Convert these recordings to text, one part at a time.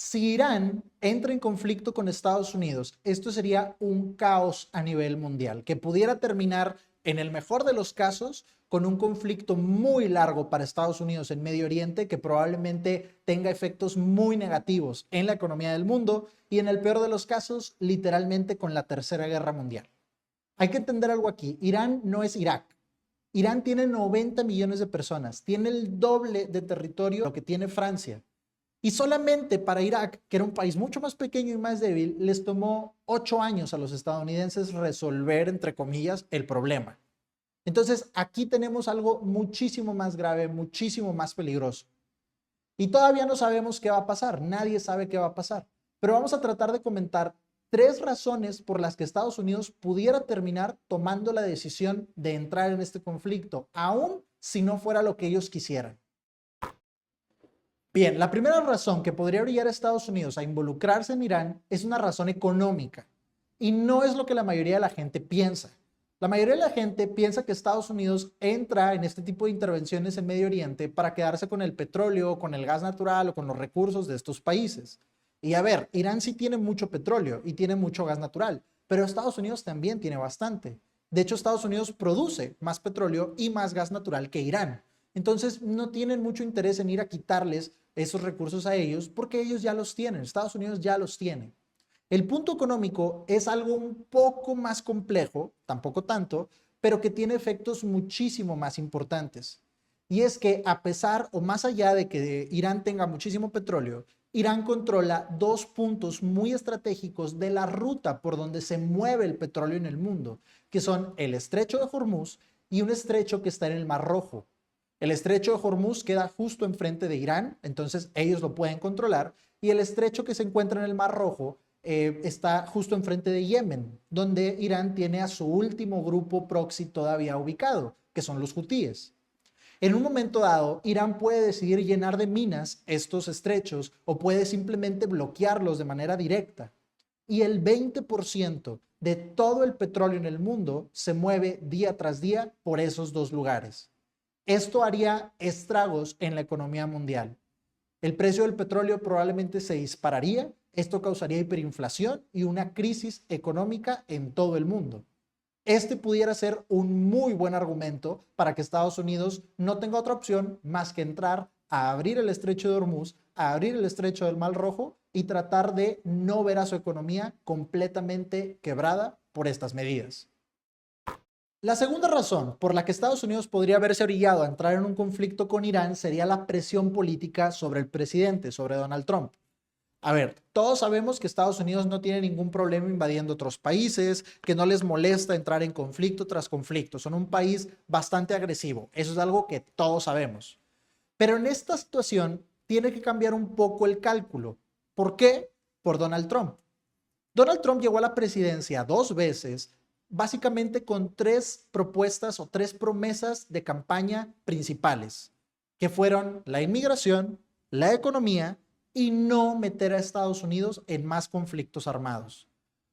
Si Irán entra en conflicto con Estados Unidos, esto sería un caos a nivel mundial, que pudiera terminar, en el mejor de los casos, con un conflicto muy largo para Estados Unidos en Medio Oriente, que probablemente tenga efectos muy negativos en la economía del mundo y, en el peor de los casos, literalmente con la Tercera Guerra Mundial. Hay que entender algo aquí. Irán no es Irak. Irán tiene 90 millones de personas, tiene el doble de territorio que tiene Francia. Y solamente para Irak, que era un país mucho más pequeño y más débil, les tomó 8 años a los estadounidenses resolver, entre comillas, el problema. Entonces, aquí tenemos algo muchísimo más grave, muchísimo más peligroso. Y todavía no sabemos qué va a pasar, nadie sabe qué va a pasar. Pero vamos a tratar de comentar 3 razones por las que Estados Unidos pudiera terminar tomando la decisión de entrar en este conflicto, aun si no fuera lo que ellos quisieran. Bien, la primera razón que podría orillar a Estados Unidos a involucrarse en Irán es una razón económica. Y no es lo que la mayoría de la gente piensa. La mayoría de la gente piensa que Estados Unidos entra en este tipo de intervenciones en Medio Oriente para quedarse con el petróleo, con el gas natural o con los recursos de estos países. Y a ver, Irán sí tiene mucho petróleo y tiene mucho gas natural, pero Estados Unidos también tiene bastante. De hecho, Estados Unidos produce más petróleo y más gas natural que Irán. Entonces, no tienen mucho interés en ir a quitarles esos recursos a ellos porque ellos ya los tienen, Estados Unidos ya los tiene. El punto económico es algo un poco más complejo, tampoco tanto, pero que tiene efectos muchísimo más importantes. Y es que a pesar o más allá de que Irán tenga muchísimo petróleo, Irán controla 2 puntos muy estratégicos de la ruta por donde se mueve el petróleo en el mundo, que son el estrecho de Hormuz y un estrecho que está en el Mar Rojo. El estrecho de Hormuz queda justo enfrente de Irán, entonces ellos lo pueden controlar, y el estrecho que se encuentra en el Mar Rojo está justo enfrente de Yemen, donde Irán tiene a su último grupo proxy todavía ubicado, que son los hutíes. En un momento dado, Irán puede decidir llenar de minas estos estrechos o puede simplemente bloquearlos de manera directa. Y el 20% de todo el petróleo en el mundo se mueve día tras día por esos 2 lugares. Esto haría estragos en la economía mundial. El precio del petróleo probablemente se dispararía, esto causaría hiperinflación y una crisis económica en todo el mundo. Este pudiera ser un muy buen argumento para que Estados Unidos no tenga otra opción más que entrar a abrir el estrecho de Hormuz, a abrir el estrecho del Mar Rojo y tratar de no ver a su economía completamente quebrada por estas medidas. La segunda razón por la que Estados Unidos podría verse orillado a entrar en un conflicto con Irán sería la presión política sobre el presidente, sobre Donald Trump. A ver, todos sabemos que Estados Unidos no tiene ningún problema invadiendo otros países, que no les molesta entrar en conflicto tras conflicto. Son un país bastante agresivo. Eso es algo que todos sabemos. Pero en esta situación tiene que cambiar un poco el cálculo. ¿Por qué? Por Donald Trump. Donald Trump llegó a la presidencia 2 veces, básicamente con 3 propuestas o 3 promesas de campaña principales, que fueron la inmigración, la economía y no meter a Estados Unidos en más conflictos armados.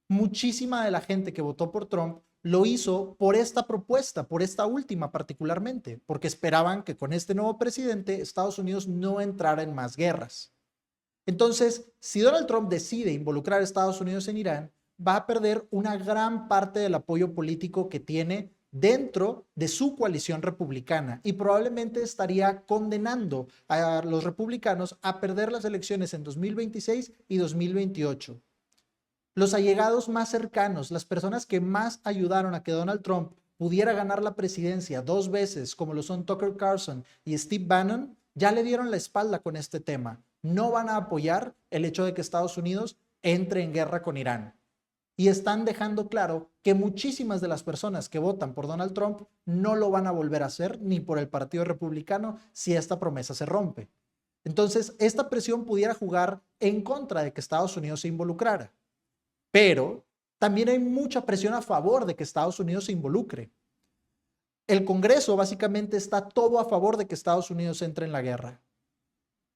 Muchísima de la gente que votó por Trump lo hizo por esta propuesta, por esta última particularmente, porque esperaban que con este nuevo presidente Estados Unidos no entrara en más guerras. Entonces, si Donald Trump decide involucrar a Estados Unidos en Irán, va a perder una gran parte del apoyo político que tiene dentro de su coalición republicana y probablemente estaría condenando a los republicanos a perder las elecciones en 2026 y 2028. Los allegados más cercanos, las personas que más ayudaron a que Donald Trump pudiera ganar la presidencia 2 veces, como lo son Tucker Carlson y Steve Bannon, ya le dieron la espalda con este tema. No van a apoyar el hecho de que Estados Unidos entre en guerra con Irán. Y están dejando claro que muchísimas de las personas que votan por Donald Trump no lo van a volver a hacer ni por el Partido Republicano si esta promesa se rompe. Entonces, esta presión pudiera jugar en contra de que Estados Unidos se involucrara. Pero también hay mucha presión a favor de que Estados Unidos se involucre. El Congreso básicamente está todo a favor de que Estados Unidos entre en la guerra.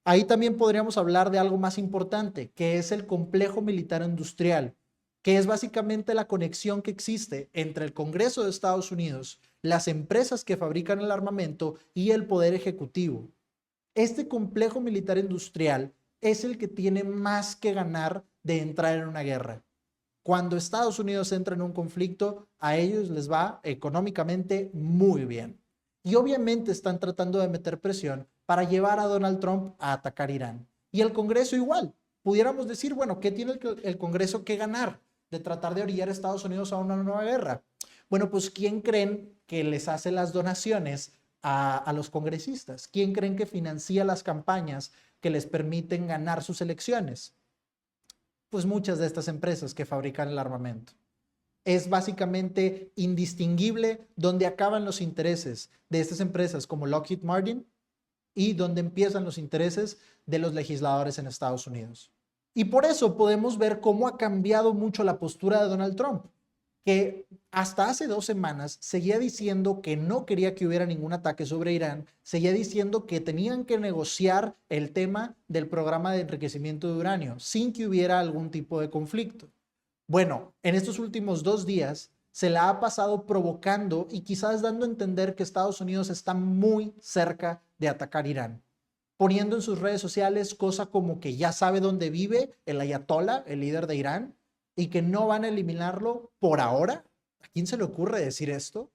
Ahí también podríamos hablar de algo más importante, que es el complejo militar industrial, que es básicamente la conexión que existe entre el Congreso de Estados Unidos, las empresas que fabrican el armamento y el poder ejecutivo. Este complejo militar industrial es el que tiene más que ganar de entrar en una guerra. Cuando Estados Unidos entra en un conflicto, a ellos les va económicamente muy bien. Y obviamente están tratando de meter presión para llevar a Donald Trump a atacar Irán. Y el Congreso igual. Pudiéramos decir, bueno, ¿qué tiene el Congreso que ganar de tratar de orillar a Estados Unidos a una nueva guerra? Bueno, pues ¿quién creen que les hace las donaciones a los congresistas? ¿Quién creen que financia las campañas que les permiten ganar sus elecciones? Pues muchas de estas empresas que fabrican el armamento. Es básicamente indistinguible dónde acaban los intereses de estas empresas como Lockheed Martin y dónde empiezan los intereses de los legisladores en Estados Unidos. Y por eso podemos ver cómo ha cambiado mucho la postura de Donald Trump, que hasta hace 2 semanas seguía diciendo que no quería que hubiera ningún ataque sobre Irán, seguía diciendo que tenían que negociar el tema del programa de enriquecimiento de uranio sin que hubiera algún tipo de conflicto. Bueno, en estos últimos 2 días se la ha pasado provocando y quizás dando a entender que Estados Unidos está muy cerca de atacar Irán, poniendo en sus redes sociales cosas como que ya sabe dónde vive el ayatollah, el líder de Irán, y que no van a eliminarlo por ahora. ¿A quién se le ocurre decir esto?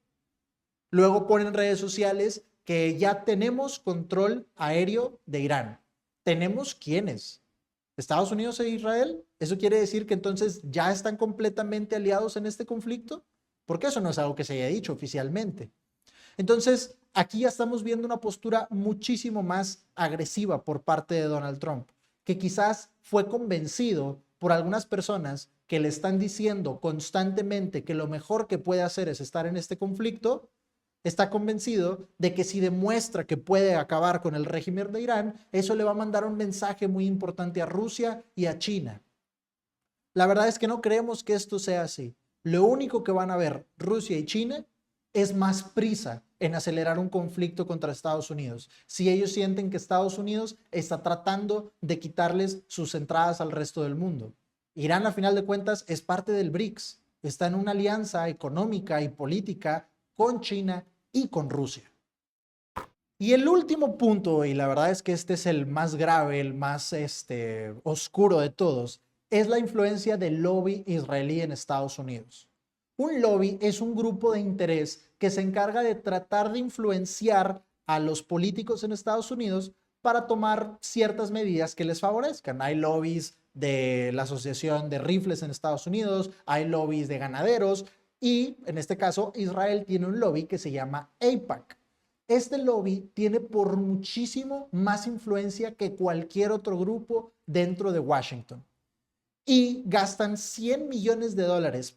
Luego ponen en redes sociales que ya tenemos control aéreo de Irán. ¿Tenemos quiénes? ¿Estados Unidos e Israel? ¿Eso quiere decir que entonces ya están completamente aliados en este conflicto? Porque eso no es algo que se haya dicho oficialmente. Entonces, aquí ya estamos viendo una postura muchísimo más agresiva por parte de Donald Trump, que quizás fue convencido por algunas personas que le están diciendo constantemente que lo mejor que puede hacer es estar en este conflicto. Está convencido de que si demuestra que puede acabar con el régimen de Irán, eso le va a mandar un mensaje muy importante a Rusia y a China. La verdad es que no creemos que esto sea así. Lo único que van a ver Rusia y China es más prisa en acelerar un conflicto contra Estados Unidos. Si ellos sienten que Estados Unidos está tratando de quitarles sus entradas al resto del mundo. Irán, a final de cuentas, es parte del BRICS. Está en una alianza económica y política con China y con Rusia. Y el último punto, y la verdad es que este es el más grave, el más oscuro de todos, es la influencia del lobby israelí en Estados Unidos. Un lobby es un grupo de interés que se encarga de tratar de influenciar a los políticos en Estados Unidos para tomar ciertas medidas que les favorezcan. Hay lobbies de la Asociación de Rifles en Estados Unidos, hay lobbies de ganaderos y en este caso Israel tiene un lobby que se llama AIPAC. Este lobby tiene por muchísimo más influencia que cualquier otro grupo dentro de Washington. Y gastan $100 millones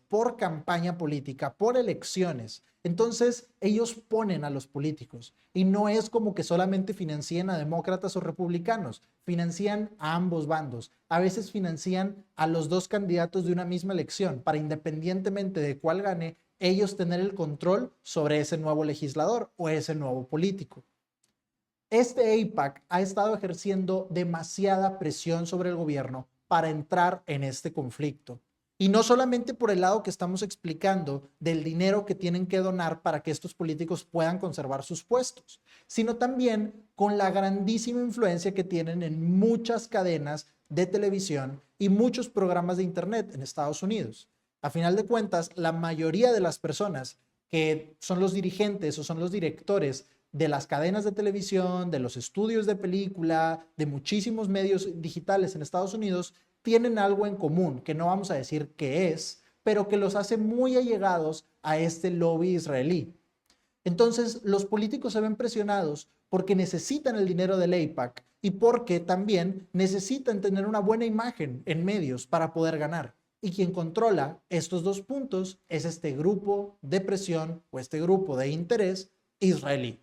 por campaña política, por elecciones. Entonces, ellos ponen a los políticos. Y no es como que solamente financien a demócratas o republicanos. Financian a ambos bandos. A veces financian a los 2 candidatos de una misma elección para, independientemente de cuál gane, ellos tener el control sobre ese nuevo legislador o ese nuevo político. Este AIPAC ha estado ejerciendo demasiada presión sobre el gobierno para entrar en este conflicto. Y no solamente por el lado que estamos explicando del dinero que tienen que donar para que estos políticos puedan conservar sus puestos, sino también con la grandísima influencia que tienen en muchas cadenas de televisión y muchos programas de internet en Estados Unidos. A final de cuentas, la mayoría de las personas que son los dirigentes o son los directores de las cadenas de televisión, de los estudios de película, de muchísimos medios digitales en Estados Unidos, tienen algo en común, que no vamos a decir qué es, pero que los hace muy allegados a este lobby israelí. Entonces, los políticos se ven presionados porque necesitan el dinero del AIPAC y porque también necesitan tener una buena imagen en medios para poder ganar. Y quien controla estos 2 puntos es este grupo de presión o este grupo de interés israelí.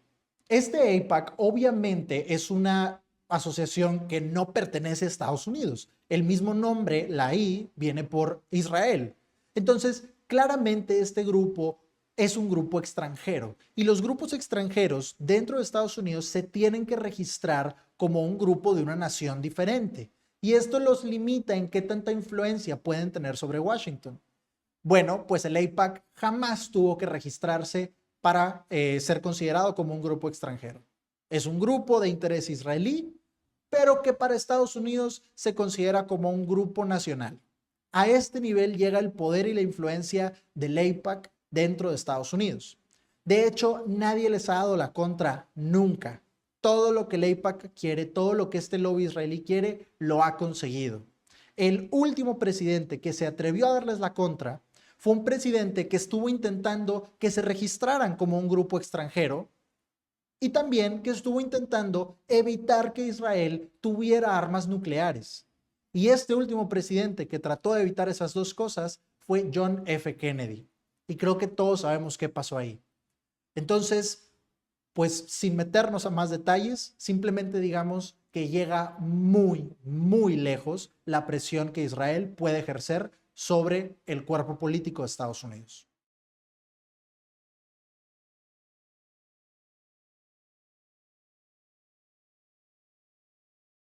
Este AIPAC obviamente es una asociación que no pertenece a Estados Unidos. El mismo nombre, la I, viene por Israel. Entonces, claramente este grupo es un grupo extranjero y los grupos extranjeros dentro de Estados Unidos se tienen que registrar como un grupo de una nación diferente. Y esto los limita en qué tanta influencia pueden tener sobre Washington. Bueno, pues el AIPAC jamás tuvo que registrarse para ser considerado como un grupo extranjero. Es un grupo de interés israelí, pero que para Estados Unidos se considera como un grupo nacional. A este nivel llega el poder y la influencia del AIPAC dentro de Estados Unidos. De hecho, nadie les ha dado la contra nunca. Todo lo que el AIPAC quiere, todo lo que este lobby israelí quiere, lo ha conseguido. El último presidente que se atrevió a darles la contra fue un presidente que estuvo intentando que se registraran como un grupo extranjero y también que estuvo intentando evitar que Israel tuviera armas nucleares. Y este último presidente que trató de evitar esas dos cosas fue John F. Kennedy. Y creo que todos sabemos qué pasó ahí. Entonces, pues sin meternos a más detalles, simplemente digamos que llega muy, muy lejos la presión que Israel puede ejercer sobre el cuerpo político de Estados Unidos.